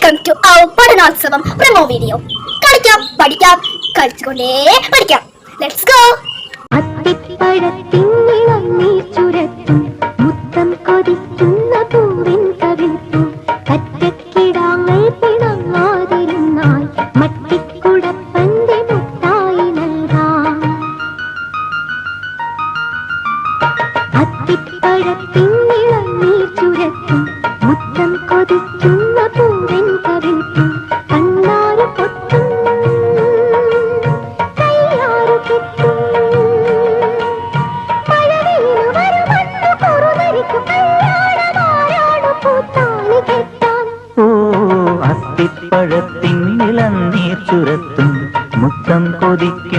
Welcome to our പഠനോത്സവം promo video. കളിക്കാം, പഠിക്കാം, കളിച്ചുകൊണ്ടേ പഠിക്കാം. Let's go. അത്തിപ്പഴത്തിന്നിളം നീർ ചുരത്തും മുത്തം കൊതിക്കുന്ന പൂവിൻ കവിൾപ്പൂ കറ്റക്കിടാങ്ങൾ പിണങ്ങാതിരുന്നാൽ മട്ടിക്കുടപ്പന്റെ മുട്ടായി നൽകാം. അത്തിപ്പഴത്തിന്നിളം നീർ ചുരത്തും മുത്തം കൊതിക്കുന്ന പൂവിൻ കവിൾപ്പൂ കണ്ണാറ് പൊട്ടും കയ്യാറ് കെട്ടും അത്തിപ്പഴത്തിൻ ഇളനീർ ചുരത്തും മുത്തം കൊതിക്കും